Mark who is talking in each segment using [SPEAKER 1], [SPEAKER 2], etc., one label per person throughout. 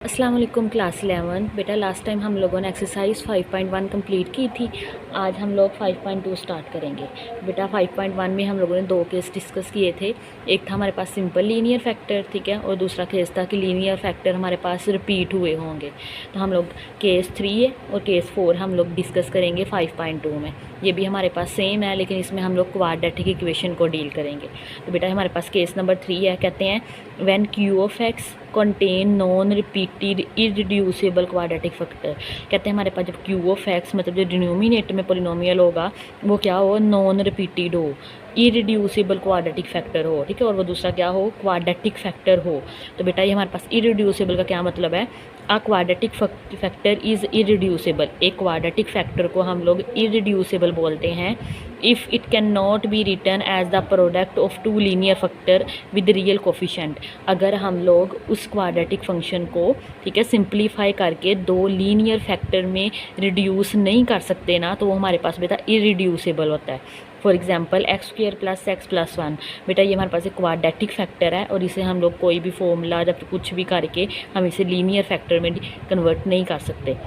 [SPEAKER 1] अस्सलाम वालेकुम क्लास 11। बेटा लास्ट टाइम हम लोगों ने एक्सरसाइज 5.1 कंप्लीट की थी। आज हम लोग 5.2 स्टार्ट करेंगे। बेटा 5.1 में हम लोगों ने दो केस डिस्कस किए थे। एक था हमारे पास सिंपल लीनियर फैक्टर, ठीक है, और दूसरा केस था कि लीनियर फैक्टर हमारे पास रिपीट हुए होंगे। तो हम लोग केस 3 है और केस 4 हम लोग डिस्कस करेंगे 5.2 में। ये भी हमारे पास सेम है, लेकिन इसमें हम लोग क्वाड्रेटिक इक्वेशन को डील करेंगे। तो बेटा हमारे पास केस नंबर 3 है। कहते हैं when Q of x contain non repeated irreducible quadratic factor. कहते हैं हमारे पास जब क्यू ऑफ एक्स मतलब जो डिनोमिनेटर में पोलिनोमियल होगा वो क्या हो, नॉन रिपीटेड हो, इररिड्यूसिबल क्वाड्रेटिक फैक्टर हो, ठीक है, और वो दूसरा क्या हो, क्वाड्रेटिक फैक्टर हो। तो बेटा ये हमारे पास इररिड्यूसिबल का क्या मतलब है, a quadratic factor is irreducible. एक क्वाड्रेटिक फैक्टर को हम लोग इररिड्यूसिबल बोलते हैं if it can not be written as the product of two linear factor with real coefficient. अगर हम लोग उस क्वाड्रेटिक फंक्शन को, ठीक है, सिंप्लीफाई करके दो लीनियर फैक्टर में रिड्यूस नहीं कर सकते ना, तो वो हमारे पास बेटा इररिड्यूसिबल होता है। For example x square plus x plus 1। बेटा ये हमारे पास एक क्वाड्रेटिक फैक्टर है और इसे हम लोग कोई भी फॉर्मूला जब कुछ भी करके हम इसे लीनियर फैक्टर में कन्वर्ट नहीं कर सकते।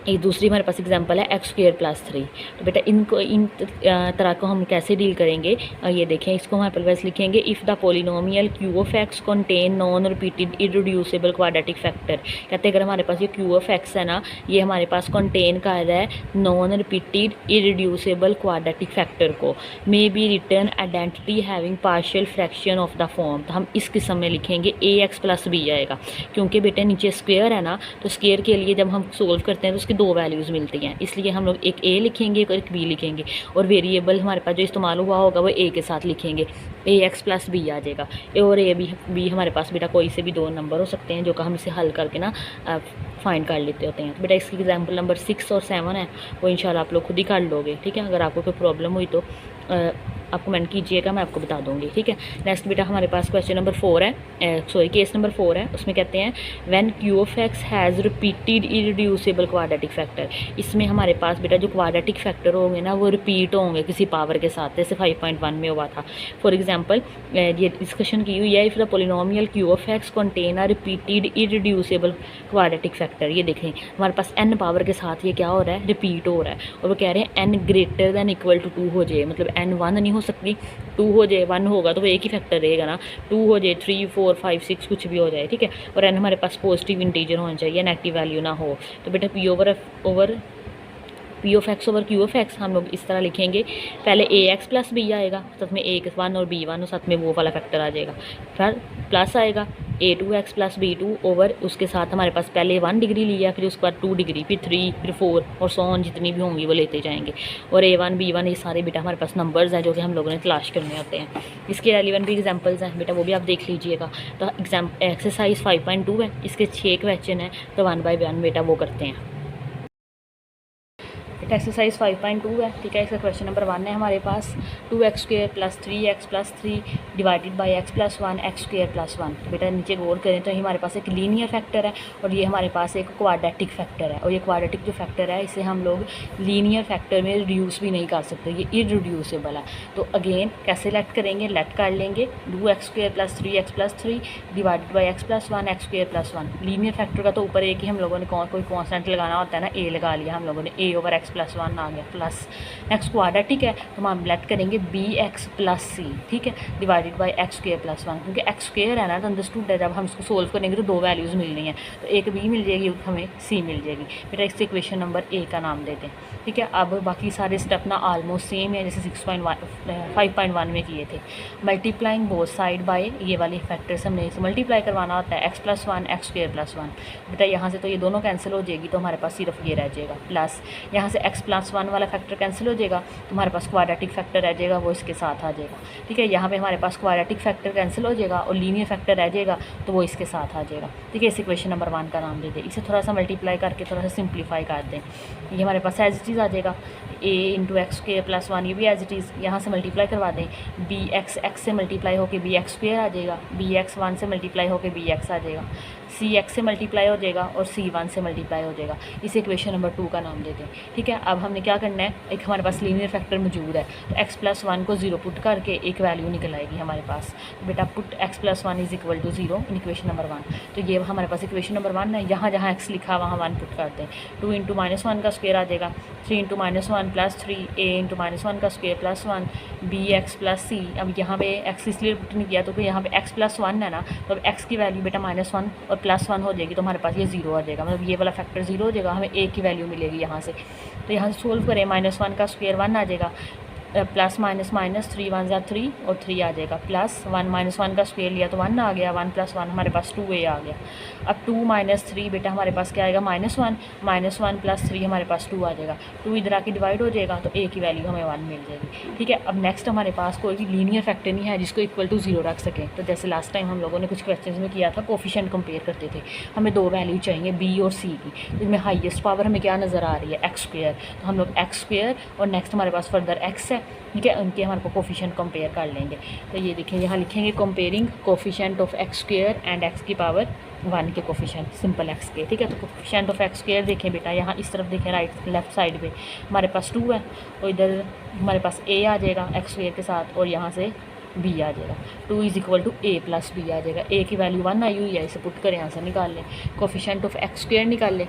[SPEAKER 1] एक दूसरी हमारे पास एग्जांपल है एक्स स्क्वेयर प्लस 3। तो बेटा इन तरह को हम कैसे डील करेंगे, ये देखें, इसको हमारे पास वैसे लिखेंगे if the polynomial Q of x contain non repeated irreducible quadratic factor. कहते हैं अगर हमारे पास ये क्यू ऑफ एक्स है ना, ये हमारे पास कंटेन कर रहा है non repeated irreducible quadratic factor को, may be written identity having partial fraction of the form. तो हम इस किस्म में लिखेंगे ए एक्स प्लस बी आएगा, क्योंकि बेटे नीचे स्क्वेयर है ना, तो स्क्वेयर के लिए जब हम सोल्व करते हैं तो उसकी दो वैल्यूज़ मिलती हैं, इसलिए हम लोग एक ए लिखेंगे और एक बी लिखेंगे, और वेरिएबल हमारे पास जो इस्तेमाल हुआ होगा वो ए के साथ लिखेंगे, ए एक्स प्लस बी आ जाएगा। ए और ए बी हमारे पास बेटा कोई से भी दो नंबर हो सकते हैं जो कि हम इसे हल करके ना फाइंड कर लेते होते हैं। तो बेटा इसकी एग्जाम्पल नंबर 6 और 7 है, वो इंशाल्लाह आप लोग खुद ही कर लोगे, ठीक है। अगर आपको कोई प्रॉब्लम हुई तो आप कमेंट कीजिएगा, मैं आपको बता दूंगी, ठीक है। नेक्स्ट बेटा हमारे पास क्वेश्चन नंबर 4 है, सॉरी केस नंबर 4 है। उसमें कहते हैं when Q of x has repeated irreducible quadratic factor. इसमें हमारे पास बेटा जो क्वाड्रेटिक फैक्टर होंगे ना वो रिपीट होंगे किसी पावर के साथ, जैसे 5.1 में हुआ था। फॉर एग्जाम्पल ये डिस्कशन की हुई है if the polynomial Q of x contain a repeated irreducible quadratic factor. ये देखें हमारे पास n पावर के साथ ये क्या हो रहा है, रिपीट हो रहा है, और वो कह रहे हैं n greater than equal to 2 हो जाए, मतलब n 1 नहीं हो सकती, 2 हो जाए, 1 होगा तो वो एक ही फैक्टर रहेगा ना, 2 हो जाए, 3 4 5 6 कुछ भी हो जाए, ठीक है, और n हमारे पास पॉजिटिव इंटीजर होना चाहिए, नेगेटिव वैल्यू ना हो। तो बेटा P of x over Q of x हम लोग इस तरह लिखेंगे, पहले ए एक्स प्लस बी आएगा, साथ में ए 1 और बी 1 और साथ में वो वाला फैक्टर आ जाएगा, फिर प्लस आएगा ए 2 एक्स प्लस बी 2 ओवर, उसके साथ हमारे पास पहले 1 डिग्री लिया, फिर उसके बाद 2 डिग्री, फिर 3, फिर 4 और सो ऑन जितनी भी होंगी वो लेते जाएंगे, और A1 B1 ये सारे बेटा हमारे पास नंबर्स हैं जो कि हम लोगों ने तलाश करने होते हैं। इसके रेलिवेंट भी एग्जांपल्स हैं बेटा, वो भी आप देख लीजिएगा। तो एक्सरसाइज 5.2 है, इसके 6 क्वेश्चन है, तो 1 बाय 1 बेटा वो करते हैं। एक्सरसाइज 5.2 है, ठीक है। इसका क्वेश्चन नंबर 1 है हमारे पास 2x square plus 3x plus 3 divided by x plus 1 X square plus 1। तो बेटा नीचे गौर करें तो ये हमारे पास एक लीनियर फैक्टर है और ये हमारे पास एक क्वाड्रेटिक फैक्टर है, और ये क्वाड्रेटिक जो फैक्टर है इसे हम लोग लीनियर फैक्टर में रिड्यूस भी नहीं कर सकते, ये इररिड्यूसिबल है। तो अगेन कैसे लेट करेंगे, लेट कर लेंगे 2x square plus 3x plus 3 divided by x plus 1 X square plus 1। Linear factor का तो ऊपर एक ही हम लोगों ने कोई कॉन्स्टेंट लगाना होता है ना, a लगा लिया हम लोगों ने, a ओवर x प्लस 1 आ गया प्लस। नेक्स्ट क्वाड्रेटिक है तो हम लेट करेंगे बी एक्स प्लस सी, ठीक है, divided by x square plus 1, क्योंकि एक्स स्क्वेयर है ना तो अंडरस्टूड है, जब हम इसको सोल्व करेंगे तो दो वैल्यूज़ मिलनी है, तो एक बी मिल जाएगी हमें सी मिल जाएगी। बेटा इससे इक्वेशन नंबर ए का नाम देते हैं, ठीक है। अब बाकी सारे स्टेप ना ऑलमोस्ट सेम है जैसे 5.1 में किए थे। मल्टीप्लाइंग बोथ साइड बाय, ये वाले फैक्टर्स हमने इसे मल्टीप्लाई करवाना होता है, x plus 1 X square plus 1। बेटा यहाँ से तो ये दोनों कैंसिल हो जाएगी, तो हमारे पास सिर्फ ये रह जाएगा प्लस, यहाँ से एक्स प्लस 1 वाला फैक्टर कैंसिल हो जाएगा, तो हमारे पास क्वाड्रेटिक फैक्टर रह जाएगा, वो इसके साथ आ जाएगा, ठीक है। यहाँ पे हमारे पास क्वाड्रेटिक फैक्टर कैंसिल हो जाएगा और लीनियर फैक्टर रह जाएगा, तो वो इसके साथ आ जाएगा, ठीक है। इस इक्वेशन नंबर 1 का नाम दे दें। इसे थोड़ा सा मल्टीप्लाई करके थोड़ा सा सिंप्लीफाई कर दें, ये हमारे पास एज इट इज़ आ जाएगा a into x square plus 1, ये भी एज इट इज़ यहाँ से मल्टीप्लाई करवा दें, बी एक्स एक्स से मल्टीप्लाई होकर बी एक्स स्क्वेयर आ जाएगा, बी एक्स 1 से मल्टीप्लाई होकर बी एक्स आ जाएगा, सी एक्स से मल्टीप्लाई हो जाएगा और सी 1 से मल्टीप्लाई हो जाएगा। इसे इक्वेशन नंबर 2 का नाम देते हैं। ठीक है, अब हमने क्या करना है, एक हमारे पास लीनियर फैक्टर मौजूद है तो एक्स प्लस 1 को 0 पुट करके एक वैल्यू निकल आएगी हमारे पास। तो बेटा put x plus 1 is equal to 0 in equation number 1। तो ये हमारे पास इक्वेशन नंबर 1 है, यहाँ जहाँ एक्स लिखा वहाँ 1 पुट करते हैं। 2 इंटू -1 का स्क्वायर आ जाएगा, 3 इंटू -1 प्लस 3, a इंटू -1 का square plus 1, B X plus C. अब यहाँ पे एक्स इसलिए पुट नहीं किया तो यहाँ पे एक्स प्लस 1 है ना, तो अब एक्स की वैल्यू बेटा -1 और +1 हो जाएगी तो हमारे पास ये 0 आ जाएगा, मतलब ये वाला फैक्टर 0 हो जाएगा, हमें a की वैल्यू मिलेगी यहाँ से। तो यहाँ से सोल्व करें, -1 का स्क्वायर 1 आ जाएगा, प्लस माइनस माइनस 3 1 ज़ा 3 और 3 आ जाएगा, प्लस 1 -1 का स्क्वायर लिया तो 1 आ गया, 1 + 1 हमारे पास 2a आ गया। अब 2 - 3 बेटा हमारे पास क्या आएगा, -1 + 3 हमारे पास 2 आ जाएगा। 2 इधर आके डिवाइड हो जाएगा तो a की वैल्यू हमें 1 मिल जाएगी। ठीक है, अब नेक्स्ट हमारे पास कोई भी लीनियर फैक्टर नहीं है जिसको इक्वल टू 0 रख सकें। तो जैसे लास्ट टाइम हम लोगों ने कुछ क्वेश्चन में किया था, कोफिशिएंट कंपेयर करते थे, हमें 2 वैल्यू चाहिए b और c की, जिसमें हाईएस्ट पावर हमें क्या नज़र आ रही है, x²। तो हम लोग x² और नेक्स्ट हमारे पास फर्दर x है। ठीक है, उनके हमारे को कोफिशिएंट कंपेयर कर लेंगे। तो ये देखिए यहाँ लिखेंगे comparing coefficient of x² and x की पावर 1 के कोफिशिएंट सिंपल x के। ठीक है, तो कोफिशिएंट ऑफ x² देखें बेटा, यहाँ इस तरफ देखें राइट लेफ्ट साइड पे हमारे पास 2 है और इधर हमारे पास a आ जाएगा x² के साथ और यहाँ से b आ जाएगा। 2 = a + b आ जाएगा। a की वैल्यू 1 आई हुई है, इसे पुट करें, यहाँ से निकाल लें, कोफिशिएंट ऑफ x² निकाल लें।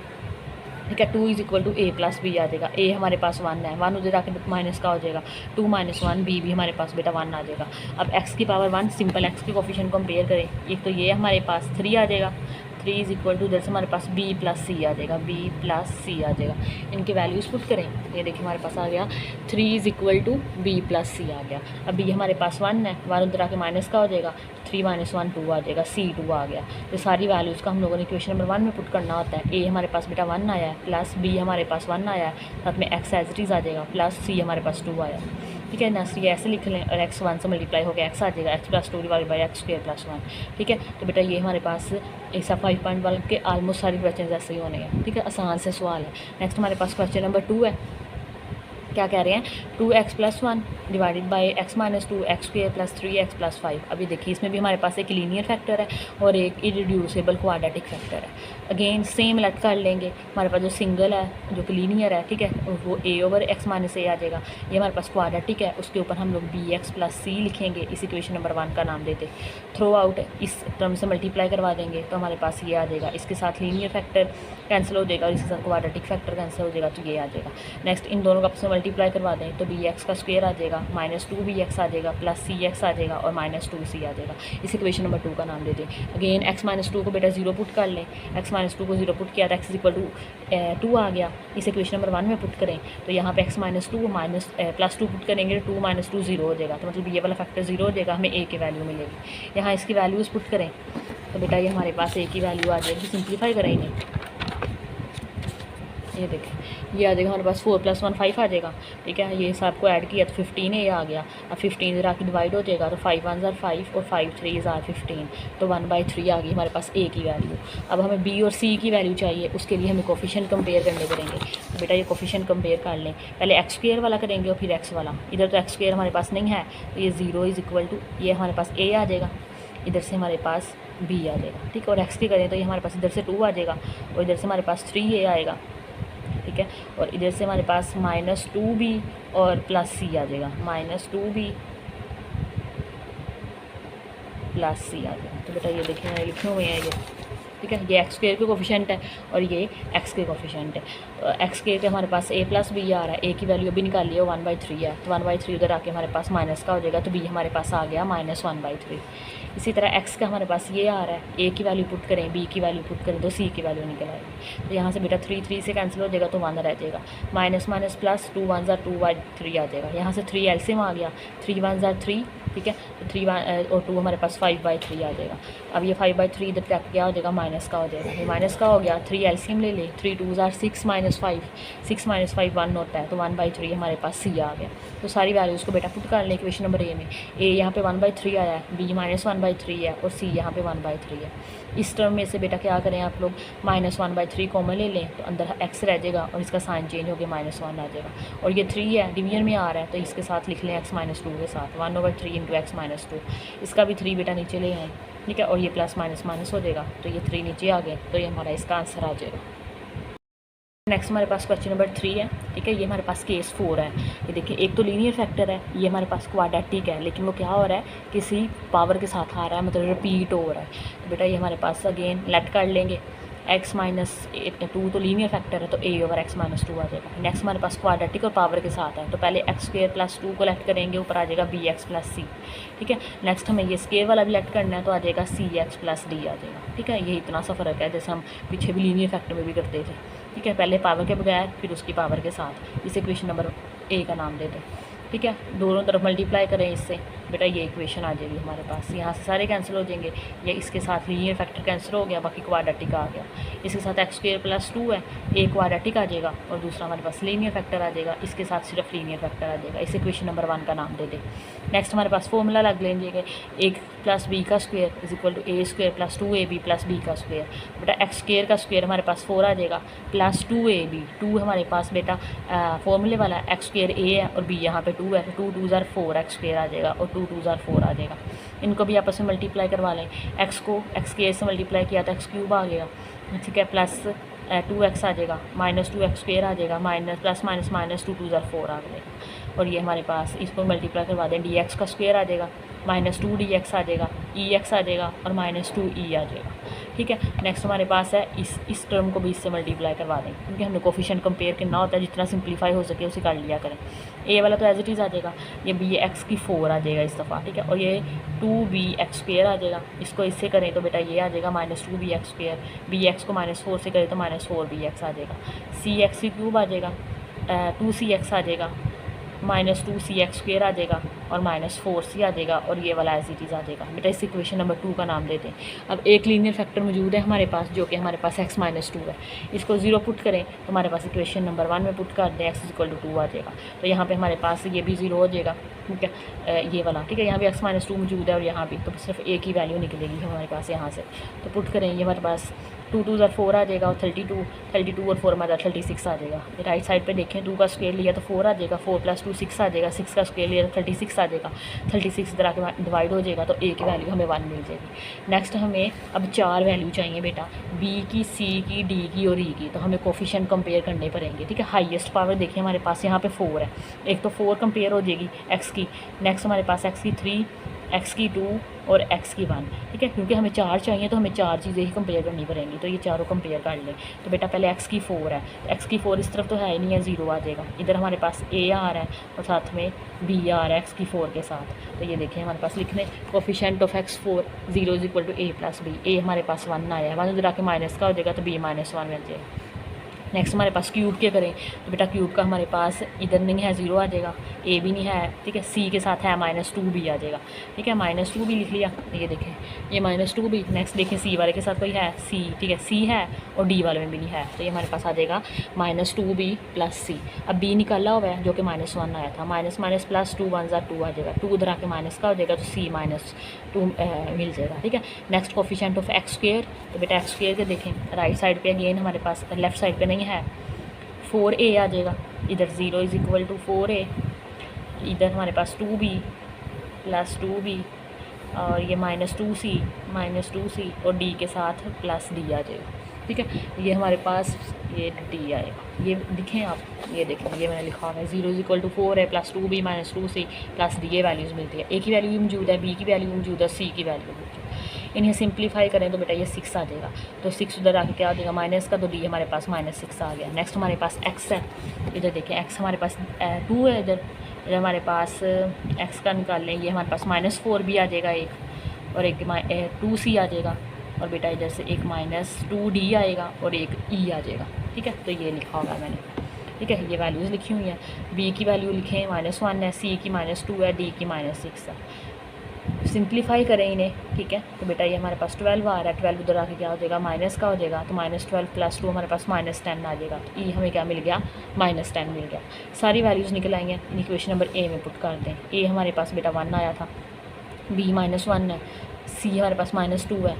[SPEAKER 1] ठीक है, 2 = a + b आ जाएगा। a हमारे पास 1 है, 1 उधर आके माइनस का हो जाएगा, 2 - 1 b भी हमारे पास बेटा 1 आ जाएगा। अब x की पावर 1 सिंपल x के कोफिशिएंट कंपेयर करें, एक तो ये हमारे पास 3 आ जाएगा, 3 = इधर से हमारे पास b + c आ जाएगा, b + c आ जाएगा। इनके वैल्यूज़ पुट करें, ये देखिए हमारे पास आ गया 3 = b + c आ गया। अब b हमारे पास 1 है, 1 उधर आके माइनस का हो जाएगा, 3 - 1 2 आ जाएगा, c 2 आ गया। तो सारी वैल्यूज़ का हम लोगों ने इक्वेशन नंबर 1 में पुट करना होता है। a हमारे पास बेटा 1 आया है, प्लस b हमारे पास 1 आया है, साथ में x एज इट इज़ आ जाएगा, प्लस c हमारे पास 2 आया। ठीक है ना, सी ऐसे लिख लें और x 1 से मल्टीप्लाई हो गया x आ जाएगा, x + 2 / x² + 1। ठीक है, तो बेटा ये हमारे पास ऐसा 5.1 के आलमोस्ट सारे क्वेश्चन ऐसे ही होने हैं। ठीक है, आसान से सवाल है। नेक्स्ट हमारे पास क्वेश्चन नंबर 2 है, क्या कह रहे हैं, 2x + 1 divided by x - 2 x² + 3x + 5। अभी देखिए इसमें भी हमारे पास एक लीनियर फैक्टर है और एक इरेड्यूसिबल क्वाड्रेटिक फैक्टर है। अगेन सेम लेट कर लेंगे, हमारे पास जो सिंगल है जो कि लीनियर है, ठीक है, वो a/x - a आ जाएगा। ये हमारे पास क्वाड्रेटिक है, उसके ऊपर हम लोग bx + c लिखेंगे, इस इक्वेशन नंबर 1 का नाम देते। थ्रो आउट इस टर्म से मल्टीप्लाई करवा देंगे तो हमारे पास ये आ जाएगा, इसके साथ लीनियर फैक्टर कैंसिल हो जाएगा और इसके साथ क्वाड्रेटिक फैक्टर कैंसिल हो जाएगा तो ये आ जाएगा। नेक्स्ट इन दोनों का आपस में मल्टीप्लाई करवा दें तो bx का स्क्वायर आ जाएगा, -2bx आ जाएगा, प्लस cx आ जाएगा और -2c आ जाएगा। इस इक्वेशन नंबर 2 का नाम दे दें। अगेन x - 2 को बेटा 0 पुट कर लें, x - 2 को 0 पुट किया तो x = 2 आ गया। इस इक्वेशन नंबर 1 में पुट करें तो यहाँ पे x - 2 +2 पुट करेंगे, 2 - 2 0 हो जाएगा, तो मतलब ये वाला फैक्टर 0 हो जाएगा, हमें a की वैल्यू मिलेगी। यहाँ इसकी वैल्यूज़ पुट करें तो बेटा ये हमारे पास a की वैल्यू आ जाएगी, सिंप्लीफाई करें इन्हें, ये देखें ये आ जाएगा हमारे पास 4 + 1 5 आ जाएगा। ठीक है, ये सब को ऐड किया तो 15 a आ गया। अब 15 इधर आके डिवाइड हो जाएगा तो 5 1 = 5 और 5 3 = 15, तो 1/3 आ गई हमारे पास a की वैल्यू। अब हमें b और c की वैल्यू चाहिए, उसके लिए हमें कोफिशिएंट कंपेयर करने करेंगे। तो बेटा ये कोफिशिएंट कंपेयर कर लें, पहले x² वाला करेंगे और फिर x वाला। इधर तो x² हमारे पास नहीं है तो ये 0 = ये हमारे पास a आ जाएगा, इधर से हमारे पास b आ जाएगा। ठीक है, और x की करें तो ये हमारे पास इधर से 2 आ जाएगा और इधर से हमारे पास 3a आएगा। ठीक है, और इधर से हमारे पास -2b और +c आ जाएगा, -2b + c आ जाएगा। तो बेटा ये देखिए मैंने लिखे हुए हैं ये। ठीक है, ये x² के कोफिशिएंट है और ये x के कोफिशिएंट है। x के हमारे पास a + b आ रहा है, a की वैल्यू अभी निकाली है 1/3 है, तो 1/3 उधर आके हमारे पास माइनस का हो जाएगा, तो b हमारे पास आ गया -1/3। इसी तरह x का हमारे पास ये आ रहा है, a की वैल्यू पुट करें, b की वैल्यू पुट करें तो c की वैल्यू निकल आएगी। तो यहाँ से बेटा 3 3 से कैंसिल हो जाएगा तो 1 रह जाएगा, माइनस प्लस 2 1 = 2/3 आ जाएगा। यहाँ से 3 एलसीएम आ गया, 3 1 = 3। ठीक है, तो 3 और 2 हमारे पास 5/3 आ जाएगा। अब ये 5/3 इधर तक क्या हो जाएगा, माइनस का हो जाएगा, ये माइनस का हो गया। 3 एलसीएम ले ले, 3 2 = 6 - 5, 6 - 5 1 होता है, तो 1/3 हमारे पास c आ गया। तो सारी वैल्यूज़ को बेटा पुट कर लें इक्वेशन नंबर a में। a यहाँ पे 1/3 आया है, b -1/3 है और c यहाँ पे 1/3 है। इस टर्म में से बेटा क्या करें आप लोग, -1/3 कॉमन ले लें तो अंदर x रह जाएगा और इसका साइन चेंज होकर -1 आ जाएगा। और ये 3 है, डिवीजन में आ रहा है तो इसके साथ लिख लें x - 2 के साथ, 1/3 × x - 2। इसका भी 3 बेटा नीचे ले आए, ठीक है, और ये प्लस माइनस माइनस हो जाएगा, तो ये 3 नीचे आ गए, तो ये हमारा इसका आंसर आ जाएगा। नेक्स्ट हमारे पास क्वेश्चन नंबर 3 है। ठीक है, ये हमारे पास केस 4 है। ये देखिए, एक तो लीनियर फैक्टर है, ये हमारे पास क्वाड्रेटिक है, लेकिन वो क्या हो रहा है, किसी पावर के साथ आ रहा है, मतलब रिपीट हो रहा है। तो बेटा ये हमारे पास अगेन लेट कर लेंगे, x माइनस 2 तो लीनियर फैक्टर है, तो a ओवर x माइनस 2 आ जाएगा। नेक्स्ट हमारे पास क्वाड्रेटिक और पावर के साथ है, तो पहले x स्क्वायर प्लस 2 को लेट करेंगे, ऊपर आ जाएगा bx प्लस c। ठीक है, नेक्स्ट हमें ये स्क्वायर वाला भी लेट करना है, तो आ जाएगा cx प्लस d आ जाएगा। ठीक है, ये इतना सा फ़र्क है, जैसे हम पीछे भी लीनियर फैक्टर में भी करते थे। ठीक है, पहले पावर के बगैर, फिर उसकी पावर के साथ। इस इक्वेशन नंबर a का नाम देते हैं। ठीक है, दोनों तरफ मल्टीप्लाई करें इससे, बेटा ये इक्वेशन आ जाएगी हमारे पास। यहाँ से सारे कैंसिल हो जाएंगे, ये इसके साथ लीनियर फैक्टर कैंसिल हो गया, बाकी क्वाड्रेटिक आ गया। इसके साथ एक्स स्क्वायर प्लस 2 है, एक क्वाड्रेटिक आ जाएगा और दूसरा हमारे पास लीनियर फैक्टर आ जाएगा, इसके साथ सिर्फ लीनियर फैक्टर आ जाएगा। इस इक्वेशन नंबर 1 का नाम दे दें। नेक्स्ट हमारे पास फॉर्मूला लग लेंगे, एक प्लस बी का square is equal to a square plus 2ab plus b का स्क्वायर। बेटा एक्स स्क्वायर का स्क्वायर हमारे पास 4 आ जाएगा, प्लस 2ab, 2 हमारे पास बेटा फॉर्मूले वाला एक्स स्क्वायर a है और b यहाँ पे 2 है, तो 2 2 4 एक्स स्क्वायर आ जाएगा और 2 2 4 आ जाएगा। इनको भी आपस में मल्टीप्लाई करवा लें, एक्स को एक्स के से मल्टीप्लाई किया तो एक्स क्यूब आ गया। ठीक है, प्लस 2x आ जाएगा, माइनस 2x स्क्वायर आ जाएगा, माइनस प्लस माइनस माइनस 2 2 4 आ जाएगा। और ये हमारे पास इसको मल्टीप्लाई करवा दें, dx का स्क्वायर आ जाएगा, माइनस 2 dx आ जाएगा, ex आ जाएगा और माइनस 2e आ जाएगा। ठीक है, नेक्स्ट हमारे पास है इस टर्म को भी इससे मल्टीप्लाई करवा दें, क्योंकि हमने कोफिशिएंट कंपेयर करना होता है, जितना सिंप्लीफाई हो सके उसे कर लिया करें। a वाला तो एज इट इज़ आ जाएगा, ये bx की 4 आ जाएगा इस दफ़ा। ठीक है, और ये 2bx स्क्वायर आ जाएगा, इसको इससे करें तो बेटा ये आ जाएगा माइनस 2bx स्क्वायर, bx को माइनस 4 से करें तो माइनस 4bx आ जाएगा, cx की क्यूब आ जाएगा, 2cx आ जाएगा, माइनस 2cx स्क्वायर आ जाएगा और माइनस 4c आ जाएगा, और ये वाला एज इट इज़ आ जाएगा। बेटा इस इक्वेशन नंबर 2 का नाम देते हैं। अब एक लीनियर फैक्टर मौजूद है हमारे पास, जो कि हमारे पास x माइनस 2 है, इसको 0 पुट करें तो हमारे पास इक्वेशन नंबर 1 में पुट कर दें, x इक्वल टू 2 आ जाएगा। तो यहाँ पे हमारे पास ये भी 0 हो जाएगा। ठीक है, ये वाला ठीक है, यहाँ भी x माइनस 2 मौजूद है और यहाँ भी, तो सिर्फ एक ही वैल्यू निकलेगी हमारे पास यहाँ से। तो पुट करें, ये हमारे पास 2 2 4 आ जाएगा और 32 और 4 हमारा 36 आ जाएगा। राइट साइड पे देखें, 2 का स्क्वायर लिया तो 4 आ जाएगा, 4 प्लस 2 6 आ जाएगा, 6 का स्क्वायर लिया तो 36 आ जाएगा, 36 इधर आके डिवाइड हो जाएगा, तो a की वैल्यू हमें 1 मिल जाएगी। नेक्स्ट हमें अब 4 वैल्यू चाहिए बेटा, b की, c की, d की और e की, तो हमें कोफिशिएंट कंपेयर करने पड़ेंगे। ठीक है, हाईएस्ट पावर देखिए हमारे पास यहाँ पे 4 है, एक तो 4 कंपेयर हो जाएगी x की, नेक्स्ट हमारे पास x की 3, x की 2 और x की 1। ठीक है, क्योंकि हमें 4 चाहिए तो हमें 4 चीज़ें ही कंपेयर करनी पड़ेंगी, तो ये चारों कंपेयर कर लें। तो बेटा पहले x की 4 है, x की 4 इस तरफ तो है ही नहीं है, 0 आ जाएगा। इधर हमारे पास a आ रहा है और साथ में b आ रहा है x की 4 के साथ। तो ये देखें हमारे पास लिखने coefficient of x4 0 is equal to a plus b, a हमारे पास 1 आया है, 1 इधर आके माइनस का हो जाएगा, तो b माइनस 1 मिल जाएगा। नेक्स्ट हमारे पास क्यूब के करें तो बेटा क्यूब का हमारे पास इधर नहीं है, 0 आ जाएगा, ए भी नहीं है। ठीक है, सी के साथ है माइनस 2 भी आ जाएगा। ठीक है, माइनस 2 भी लिख लिया, ये देखें ये माइनस 2 भी। नेक्स्ट देखें सी वाले के साथ कोई है, सी, ठीक है सी है और डी वाले में भी नहीं है, तो ये हमारे पास आ जाएगा माइनस 2b प्लस सी। अब बी निकाला हुआ है जो कि माइनस 1 आया था, माइनस माइनस प्लस 2 1 2 आ जाएगा, 2 उधर आके माइनस का हो जाएगा, तो सी माइनस 2 मिल जाएगा। ठीक है, next coefficient of x square, तो बेटा एक्स स्क्वायर के देखें राइट साइड पे अगेन हमारे पास, लेफ्ट साइड पे नहीं है, 4a आ जाएगा, इधर 0 इज इक्वल टू 4a, इधर हमारे पास 2b प्लस 2b और ये माइनस 2c और d के साथ प्लस d आ जाएगा। ठीक है, ये हमारे पास ये d आएगा, ये दिखें आप, ये देखें ये मैंने लिखा हुआ है 0 इज इक्वल टू 4 है plus 2b minus 2c plus d, ये वैल्यूज़ मिलती है। a की वैल्यू भी मौजूद है, b की वैल्यू मौजूद है, c की वैल्यू मौजूद है। इन्हें सिंप्लीफाई करें तो बेटा ये 6 आ जाएगा, तो 6 उधर आके क्या आ जाएगा माइनस का, तो d हमारे पास माइनस 6 आ गया। नेक्स्ट हमारे पास x है, इधर देखें x हमारे पास 2 है, इधर हमारे पास x का निकाल लें, ये हमारे पास माइनस 4 भी आ जाएगा एक, और एक 2c आ जाएगा, और बेटा इधर से एक माइनस 2d आएगा और एक e आ जाएगा। ठीक है, तो ये लिखा होगा मैंने। ठीक है, ये वैल्यूज़ लिखी हुई हैं, b की वैल्यू लिखें -1 है, c की -2 है, d की -6 है। सिंप्लीफाई करें इन्हें। ठीक है, तो बेटा ये हमारे पास 12 आ रहा है, 12 उधर आके क्या हो जाएगा माइनस का हो जाएगा, तो -12 प्लस 2 हमारे पास -10 आ जाएगा, तो ई हमें क्या मिल गया -10 मिल गया। सारी वैल्यूज़ निकल आई हैं, इक्वेशन नंबर ए में पुट कर दें। ए हमारे पास बेटा 1 आया था, बी -1 है, सी हमारे पास -2 है,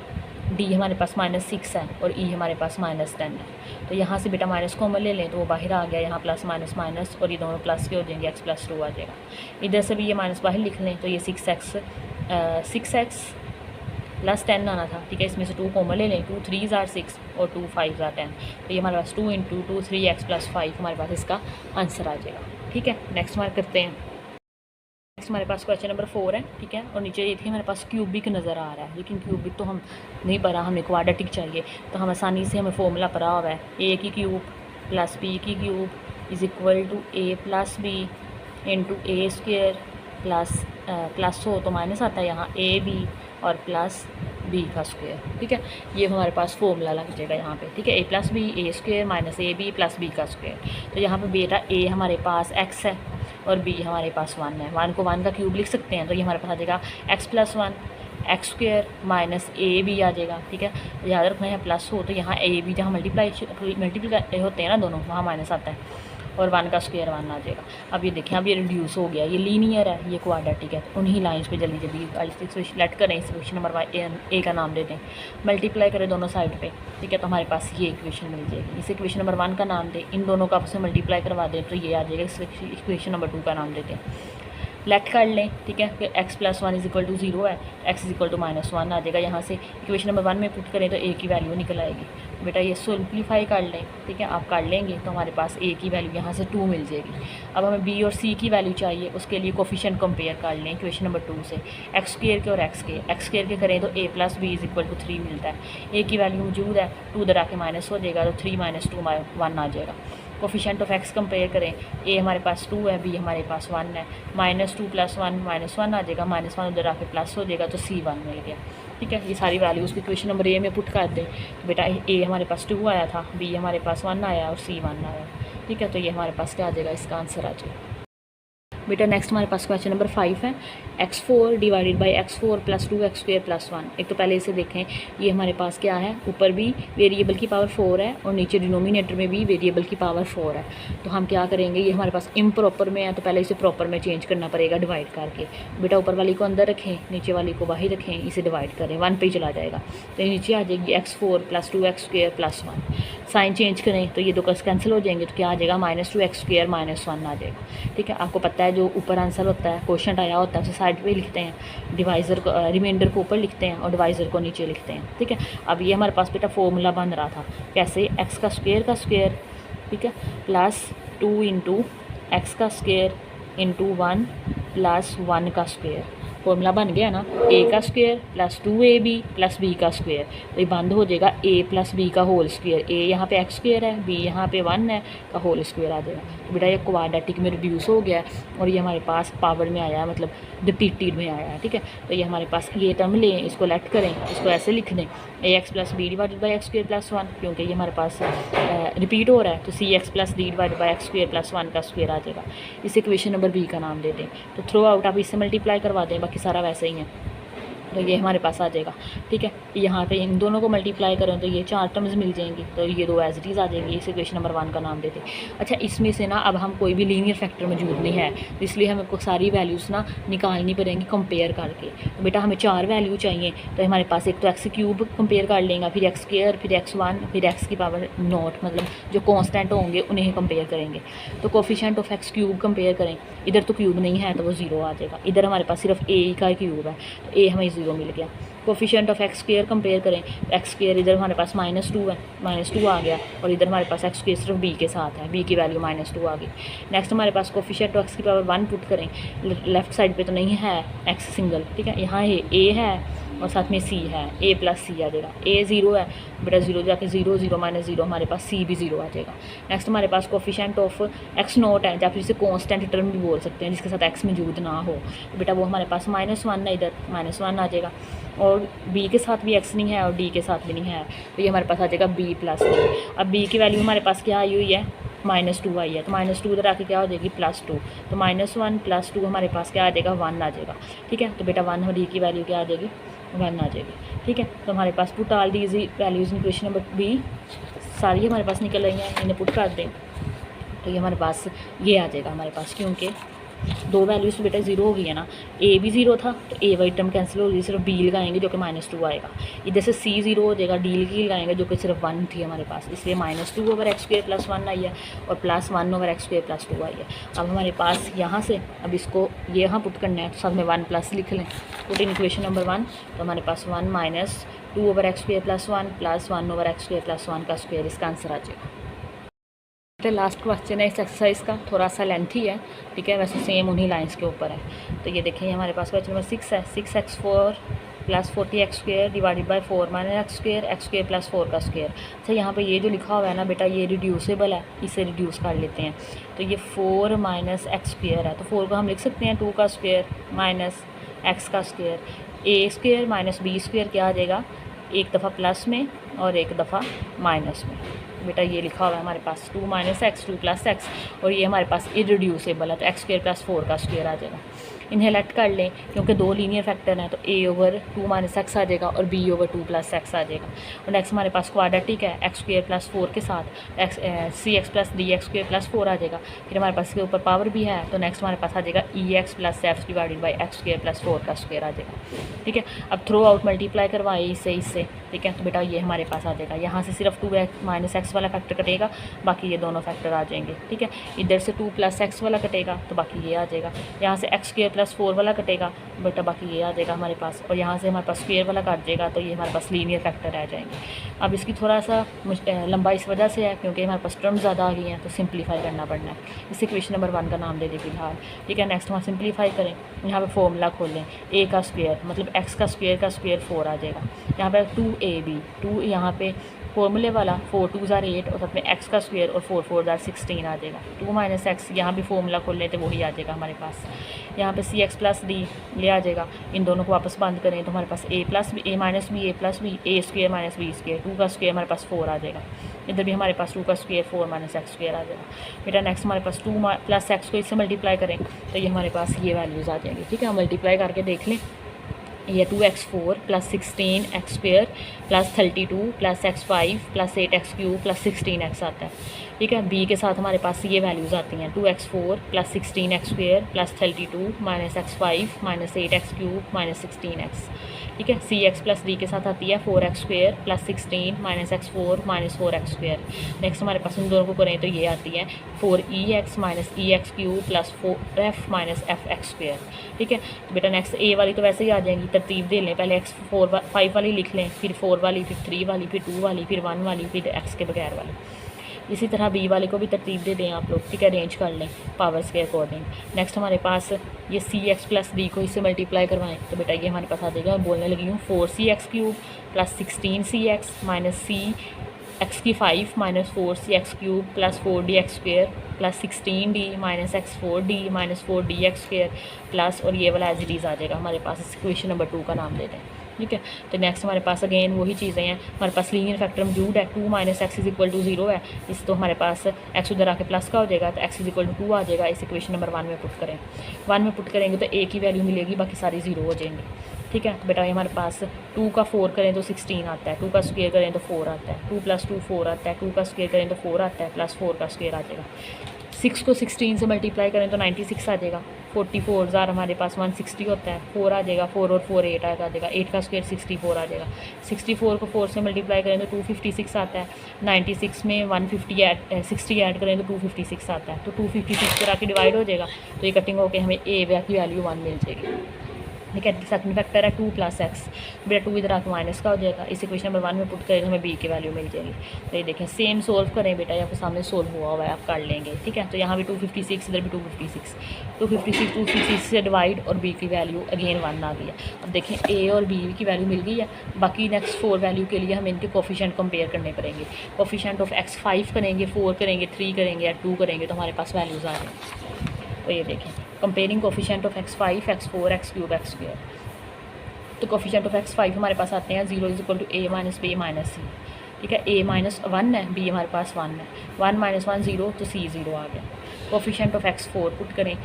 [SPEAKER 1] डी हमारे पास -6 है और ई हमारे पास -10 है। तो यहाँ से बेटा माइनस कॉमन ले लें तो वो बाहर आ गया, यहाँ प्लस माइनस माइनस और ये दोनों प्लस के हो जाएंगे, x प्लस 2 आ जाएगा। इधर से भी ये माइनस बाहर लिख लें तो ये 6x प्लस 10 आना था, ठीक है। इसमें से 2 कॉमन ले लें, 2 3 ज़ार 6 और 2 5 ज़ार 10, तो ये हमारे पास 2 × 2 3x + 5 हमारे पास इसका आंसर आ जाएगा, ठीक है। नेक्स्ट मार्क करते हैं। नेक्स्ट हमारे पास क्वेश्चन नंबर 4 है, ठीक है। और नीचे ये थी हमारे पास क्यूबिक नज़र आ रहा है, लेकिन क्यूबिक तो हम नहीं पढ़ा, हमें क्वाड्रेटिक चाहिए। तो हम आसानी से हमें फॉर्मूला पढ़ा हुआ है, a की क्यूब प्लस b की cube is equal to a plus b into a square plus हो तो माइनस आता है यहाँ a b और प्लस b का स्क्वेयर, ठीक है। ये हमारे पास फॉर्मूला लग जाएगा यहाँ पे, ठीक है। a plus b a square minus A b plus b का स्क्वेयर। तो यहाँ पे बेटा a हमारे पास x है और b हमारे पास 1 है। 1 को 1 का क्यूब लिख सकते हैं, तो ये हमारे पास आ जाएगा x + 1 एक्स स्क्वेयर माइनस ए बी आ जाएगा, ठीक है। याद रखना है प्लस हो तो यहाँ ए बी जहाँ मल्टीप्लाई होते हैं ना दोनों, वहाँ माइनस आता है और 1 का स्क्वायर 1 आ जाएगा। अब ये देखें, अब ये रिड्यूस हो गया, ये लीनियर है, ये क्वाड्रेटिक है। उन्हीं लाइंस पे जल्दी जल्दी सेलेक्ट करें, इस इक्वेशन नंबर ए का नाम दे दें, मल्टीप्लाई करें दोनों साइड पे, ठीक है। तो हमारे पास ये इक्वेशन मिल जाएगी। इस इक्वेशन नंबर 1 का नाम दें, इन दोनों का आपस में मल्टीप्लाई करवा दें तो ये आ जाएगा। इस इक्वेशन नंबर 2 का नाम देते हैं, लेफ्ट कर लें, ठीक है। फिर x + 1 = 0 है, x = -1 आ जाएगा। यहाँ से इक्वेशन नंबर 1 में पुट करें तो a की वैल्यू निकल आएगी। बेटा ये सिंप्लीफाई कर लें, ठीक है। आप कर लेंगे तो हमारे पास a की वैल्यू यहाँ से 2 मिल जाएगी। अब हमें b और c की वैल्यू चाहिए, उसके लिए कोफिशिएंट कंपेयर कर लें इक्वेशन नंबर 2 से, x² के और x² के करें तो a + b = 3 मिलता है। a की वैल्यू मौजूद है, 2 इधर आके माइनस हो जाएगा तो 3 - 2 1 आ जाएगा। कोफिशिएंट ऑफ x कंपेयर करें, a हमारे पास 2 है, b हमारे पास 1 है, -2 + 1 -1 आ जाएगा, -1 उधर आके प्लस हो जाएगा तो c 1 मिल गया, ठीक है। ये सारी वैल्यूज़ की इक्वेशन नंबर ए में पुट कर दें। बेटा a हमारे पास 2 आया था, b हमारे पास 1 आया और c 1 आया, ठीक है। तो ये हमारे पास क्या आ जाएगा, इसका आंसर आ जाएगा। बेटा नेक्स्ट हमारे पास क्वेश्चन नंबर 5 है, x4 / x4 + 2x² + 1। एक तो पहले इसे देखें, ये हमारे पास क्या है, ऊपर भी वेरिएबल की पावर 4 है और नीचे डिनोमिनेटर में भी वेरिएबल की पावर 4 है। तो हम क्या करेंगे, ये हमारे पास इम्प्रॉपर में है तो पहले इसे प्रॉपर में चेंज करना पड़ेगा डिवाइड करके। बेटा ऊपर वाली को अंदर रखें, नीचे वाली को बाहर रखें, इसे डिवाइड करें, 1 पे ही चला जाएगा तो नीचे आ जाएगी x4 + 2x² + 1। साइन चेंज करें तो ये दो कैंसिल हो जाएंगे तो क्या आ जाएगा, -2x² - 1 आ जाएगा, ठीक है। आपको पता है जो ऊपर आंसर होता है, क्वेश्चन आया होता है, उसे साइड पे लिखते हैं, डिवाइज़र को रिमाइंडर को ऊपर लिखते हैं और डिवाइज़र को नीचे लिखते हैं, ठीक है। अब ये हमारे पास बेटा फॉर्मूला बन रहा था, कैसे, x का स्क्वायर, ठीक है, +2 × x² × 1 + 1 का स्क्वायर। फॉर्मूला बन गया ना, a का स्क्वायर + 2ab + b का स्क्वायर, तो ये बंद हो जाएगा a + b का होल स्क्वायर। a यहाँ पे x² है, b यहाँ पे 1 है का होल स्क्वायर आ जाएगा। तो बेटा ये क्वाड्रेटिक में रिड्यूस हो गया और ये हमारे पास पावर में आया है, मतलब रिपीटेड में आया है, ठीक है। तो ये हमारे पास ये टर्म लें, इसको लेफ्ट करें, इसको ऐसे लिख दें, ax + b / x² + 1, क्योंकि ये हमारे पास रिपीट हो रहा है तो cx + d / x² + 1 का स्क्वायर आ जाएगा। इस इक्वेशन नंबर b का नाम दे दें। तो थ्रू आउट आप इससे मल्टीप्लाई करवा दें, बाकी सारा वैसे ही है, तो ये हमारे पास आ जाएगा, ठीक है। यहाँ पे इन दोनों को मल्टीप्लाई करें तो ये 4 टर्म्स मिल जाएंगी, तो ये 2 एज इट इज़ आ जाएंगी। इस इक्वेशन नंबर 1 का नाम देते। अच्छा, इसमें से ना अब हम कोई भी लीनियर फैक्टर मौजूद नहीं है, तो इसलिए हमें को सारी वैल्यूज़ ना निकालनी पड़ेंगी कंपेयर करके। तो बेटा हमें 4 वैल्यू चाहिए, तो हमारे पास एक तो x³ कंपेयर कर लेंगे, फिर x², फिर x1, फिर x की पावर 0, मतलब जो कॉन्स्टेंट होंगे उन्हें कंपेयर करेंगे। तो कोफिशिएंट ऑफ x³ कंपेयर करें, इधर तो क्यूब नहीं है तो वो 0 आ जाएगा, इधर हमारे पास सिर्फ a का क्यूब है तो a हमें 0 मिल गया। कोफिशिएंट ऑफ x² कंपेयर करें, x² इधर हमारे पास -2 है, -2 आ गया और इधर हमारे पास x² सिर्फ b के साथ है, b की वैल्यू -2 आ गई। नेक्स्ट हमारे पास कोफिशिएंट ऑफ x की पावर 1 पुट करें, लेफ्ट साइड पे तो नहीं है x सिंगल, ठीक है, यहाँ a है और साथ में c है, a + c आ जाएगा। a 0 है, बेटा 0 जाके 0 0 - 0 हमारे पास c भी 0 आ जाएगा। नेक्स्ट हमारे पास कोफिशिएंट ऑफ x0 है, या फिर इसे कॉन्स्टेंट टर्म भी बोल सकते हैं जिसके साथ x मौजूद ना हो, तो बेटा वो हमारे पास -1 है, इधर -1 आ जाएगा और b के साथ भी x नहीं है और d के साथ भी नहीं है, तो ये हमारे पास आ जाएगा b + c। अब b की वैल्यू हमारे पास क्या आई हुई है, -2 आई है, तो -2 इधर आके क्या हो जाएगी, +2, तो -1 + 2 हमारे पास क्या आ जाएगा, 1 आ जाएगा, ठीक है। तो बेटा 1 और d की वैल्यू क्या आ जाएगी, 1 आ जाएगी, ठीक है। तो हमारे पास put all these values in equation number b, सारी हमारे पास निकल रही हैं, इन्हें पुट कर दें तो ये हमारे पास ये आ जाएगा हमारे पास, क्योंकि दो वैल्यूज़ तो बेटा ज़ीरो हो गई है ना, ए भी ज़ीरो था तो ए वाली टर्म कैंसिल हो गई, सिर्फ बी लगाएंगे जो कि -2 आएगा। इधर से सी ज़ीरो हो जाएगा, डी की लगाएंगे जो कि सिर्फ 1 थी हमारे पास, इसलिए -2/x² + 1 आई है और +1/x² + 2 आई है। अब हमारे पास यहाँ से अब इसको ये यहाँ पुट करना है तो साथ में 1 प्लस लिख लें, पुट इन इक्वेशन नंबर 1। तो हमारे पास 1 - 2/x² + 1 + 1/x² + 1 का स्क्वायर, इसका आंसर आ जाएगा। लास्ट क्वेश्चन है इस एक्सरसाइज का, थोड़ा सा लेंथी है, ठीक है, वैसे सेम उन्हीं लाइंस के ऊपर है। तो ये देखिए हमारे पास क्वेश्चन नंबर 6 है, 6x4 + 40x² / 4 - x² + 4 का स्क्वायर। अच्छा यहाँ पे ये जो लिखा हुआ है ना बेटा, ये रिड्यूसेबल है, इसे रिड्यूस कर लेते हैं। तो ये 4 - x² है, तो 4 को हम लिख सकते हैं 2 का स्क्वायर माइनस x का स्क्वायर। a² - b² क्या आ जाएगा, एक दफ़ा प्लस में और एक दफ़ा माइनस में। बेटा ये लिखा हुआ है हमारे पास 2 - x 2 + x, और ये हमारे पास इरिड्यूसेबल है तो x² + 4 का स्क्वायर आ जाएगा। इन्हें लेट कर लें क्योंकि दो लीनियर फैक्टर हैं, तो a/2 - x आ जाएगा और b/2 + x आ जाएगा। और नेक्स्ट हमारे पास क्वाड्रेटिक है, x² + 4 के साथ cx + dx² + 4 आ जाएगा। फिर हमारे पास इसके ऊपर पावर भी है, तो नेक्स्ट हमारे पास आ जाएगा ex + f / x² + 4 का स्क्वायर आ जाएगा। ठीक है, अब थ्रू आउट मल्टीप्लाई करवाए इससे, ठीक है, तो बेटा ये हमारे पास आ जाएगा। यहाँ से सिर्फ 2 - x वाला फैक्टर कटेगा, बाकी ये दोनों फैक्टर आ जाएंगे। ठीक है, इधर से 2 + x वाला कटेगा तो बाकी ये आ जाएगा। यहाँ से x² + 4 वाला कटेगा बेटा, बाकी ये आ जाएगा हमारे पास, और यहाँ से हमारे पास स्क्वायर वाला कट जाएगा तो ये हमारे पास लीनियर फैक्टर रह जाएंगे। अब इसकी थोड़ा सा लंबा इस वजह से है क्योंकि हमारे पास टर्म ज़्यादा आ गई हैं, तो सिंप्लीफाई करना पड़ना है। इस इक्वेशन नंबर 1 का नाम दे दें फिलहाल। ठीक है, नेक्स्ट हम सिंप्लीफाई करें, यहाँ पे फॉर्मूला खोलें, a का स्क्वायर मतलब x का स्क्वायर 4 आ जाएगा। यहाँ पे 2ab, 2 यहाँ पे फॉर्मूले वाला 4 × 2 = 8 और साथ में x का स्क्वायर और 4 × 4 = 16 आ जाएगा। 2 - x यहाँ भी फॉर्मूला खोल लें तो वही आ जाएगा हमारे पास। यहाँ पे cx + d ये आ जाएगा, इन दोनों को वापस बंद करें तो हमारे पास a - b a + b a² - b square 2 का स्क्वायर हमारे पास 4 आ जाएगा। इधर भी हमारे पास 2 का स्क्वायर 4 - x² आ जाएगा। बेटा नेक्स्ट हमारे पास 2 + x को इससे मल्टीप्लाई करें तो ये हमारे पास ये वैल्यूज़ आ जाएंगी। ठीक है, मल्टीप्लाई करके देख लें, ये 2x4 + 16x² + 32 + x5 + 8x³ + 16x आता है। ठीक है, b के साथ हमारे पास ये वैल्यूज़ आती हैं 2x4 + 16x² + 32 - x5 - 8x³ - 16x। ठीक है, cx + d के साथ आती है 4x² + 16 - x4 - 4x²। नेक्स्ट हमारे पास इन दोनों को करें तो ये आती है 4ex - ex³ + 4f - fx²। ठीक है, तो बेटा नेक्स्ट a वाली तो वैसे ही आ जाएंगी, तरतीब दे लें, पहले x5 वाली लिख लें, फिर 4 वाली, फिर 3 वाली, फिर 2 वाली, फिर 1 वाली, फिर x के बगैर वाली। इसी तरह b वाले को भी तरतीब दे दें आप लोग। ठीक है, अरेंज कर लें पावर्स के अकॉर्डिंग। नेक्स्ट हमारे पास ये cx + d को इससे मल्टीप्लाई करवाएं तो बेटा ये हमारे पास आ जाएगा। मैं बोलने लगी हूँ 4cx³ + 16cx - cx5 - 4cx³ + 4dx² + 16d - x4d - 4dx² plus, और ये वाला एज इट इज़ आ जाएगा हमारे पास। इस इक्वेशन नंबर 2 का नाम दे दें। ठीक है, तो नेक्स्ट हमारे पास अगेन वही चीज़ें हैं, हमारे पास लीनियर फैक्टर मौजूद है। 2 - x = 0 है, इस तो हमारे पास x उधर आके प्लस का हो जाएगा तो x = 2 आ जाएगा। इस इक्वेशन नंबर 1 में पुट करें, 1 में पुट करेंगे तो a की वैल्यू मिलेगी, बाकी सारी 0 हो जाएंगे। ठीक है, तो बेटा ये हमारे पास 2 का 4 करें तो 16 आता है, 2 का स्क्वायर करें तो 4 आता है, 2 + 2 4 आता है, 2 का स्क्वायर करें तो 4 आता है, प्लस 4 का स्क्वायर आ जाएगा। 6 को 16 से मल्टीप्लाई करें तो 96 आ जाएगा। 44 हमारे पास 160 होता है, 4 आ जाएगा, 4 और 4 8 आ जाएगा, 8 का स्क्वायर 64 आ जाएगा। 64 को 4 से मल्टीप्लाई करें तो 256 आता है। 96 में 60 ऐड करें तो 256 आता है, तो 256 पर आके डिवाइड हो जाएगा, तो ये कटिंग होकर हमें a की वैल्यू 1 मिल जाएगी। ठीक है, सेकंड फैक्टर है 2 + x, बेटा 2 इधर आके माइनस का हो जाएगा। इस इक्वेशन नंबर 1 में पुट करें तो हमें b की वैल्यू मिल जाएगी। तो ये देखें सेम सोल्व करें बेटा, यहाँ पे सामने सोल्व हुआ है, आप कर लेंगे। ठीक है, तो यहाँ भी 256, इधर भी 256 से डिवाइड और b की वैल्यू अगेन 1 आ गई है। अब देखें a और b की वैल्यू मिल गई है, बाकी नेक्स्ट 4 वैल्यू के लिए हमें इनके कोफिशिएंट कंपेयर करने पड़ेंगे। कोफिशिएंट ऑफ x 5 करेंगे, 4 करेंगे, 3 करेंगे या 2 करेंगे तो हमारे पास वैल्यूज़ आ जाएंगी। तो ये देखें comparing coefficient of x5 x4 x³ x²। तो कोफिशिएंट ऑफ x5 हमारे पास आते हैं 0 = a - b - c। ठीक है, a - 1 है, b हमारे पास 1 है, 1 - 1 0 तो c 0 आ गया। कोफिशिएंट ऑफ x4 पुट करें,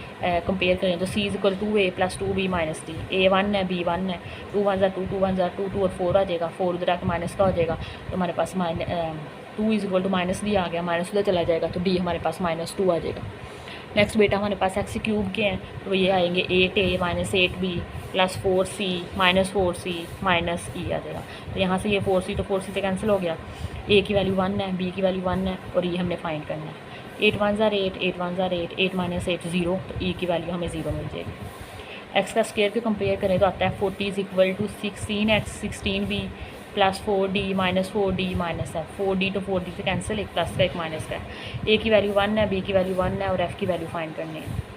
[SPEAKER 1] कंपेयर करें तो c = 2a + 2b - d। a 1 है, b 1 है, 2 1 = 2, 2 1 = 2, 2 और 4 आ जाएगा, 4 उधर आके माइनस का हो जाएगा, तो हमारे पास 2 = -d आ गया, माइनस उधर चला जाएगा तो d हमारे पास -2 आ जाएगा। नेक्स्ट बेटा हमारे पास एक्स क्यूब के हैं, तो ये आएंगे 8a minus 8b plus 4c minus 4c minus e आ जाएगा। तो यहाँ से ये 4c तो 4c से कैंसिल हो गया। a की वैल्यू 1 है, b की वैल्यू 1 है और ये हमने फाइंड करना है। 8 1 ज़ार 8, 8 1 ज़ार 8, 8 माइनस 8 0, तो e की वैल्यू हमें 0 मिल जाएगी। एक्स का स्क्वायर को कंपेयर करें तो आता है 40 is equal to 16x 16b plus 4d minus 4d minus है 4d तो 4d से कैंसिल, एक प्लस का एक माइनस का है। a की वैल्यू 1 है, b की वैल्यू 1 है और f की वैल्यू फाइंड करनी है।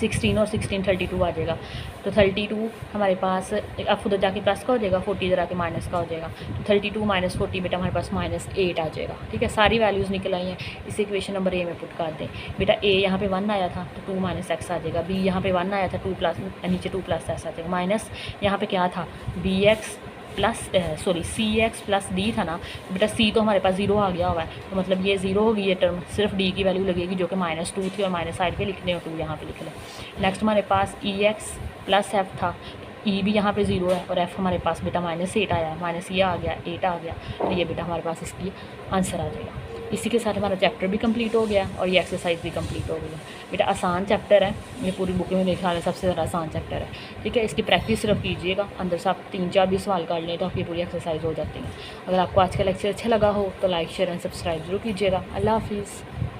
[SPEAKER 1] 16 और 16 32 आ जाएगा। तो 32 हमारे पास अब उधर जाके प्लस का हो जाएगा, 40 इधर आके माइनस का हो जाएगा। तो 32 माइनस 40 बेटा हमारे पास -8 आ जाएगा। ठीक है, सारी वैल्यूज़ निकल आई हैं। इसे इक्वेशन नंबर ए में पुट कर दें। बेटा ए यहाँ पे 1 आया था तो 2 माइनस एक्स आ जाएगा। बी यहाँ पे 1 आया था 2 प्लस, नीचे 2 प्लस एक्स आ जाएगा। माइनस यहाँ पे क्या था, बी एक्स प्लस सी एक्स प्लस डी था ना, बेटा सी तो हमारे पास 0 आ गया हुआ है, तो मतलब ये 0 होगी ये टर्म, सिर्फ डी की वैल्यू लगेगी जो कि -2 थी और माइनस साइड पे लिखने और 2 यहाँ पे लिख लें। नेक्स्ट हमारे पास ई एक्स प्लस एफ था, ई भी यहाँ पे 0 है और एफ हमारे पास बेटा -8 आया, माइनस ये आ गया 8 आ गया, तो ये बेटा हमारे पास इसकी आंसर आ जाएगा। इसी के साथ हमारा चैप्टर भी कंप्लीट हो गया और ये एक्सरसाइज भी कंप्लीट हो गई है। बेटा आसान चैप्टर है, ये पूरी बुक में मेरे ख्याल है सबसे ज़्यादा आसान चैप्टर है। ठीक है, इसकी प्रैक्टिस सिर्फ कीजिएगा, अंदर से आप 3-4 भी सवाल काट लें तो आपकी पूरी एक्सरसाइज हो जाती है। अगर आपको आज का लेक्चर अच्छा लगा हो तो लाइक शेयर एंड सब्सक्राइब जरूर कीजिएगा। अल्लाह हाफिज़।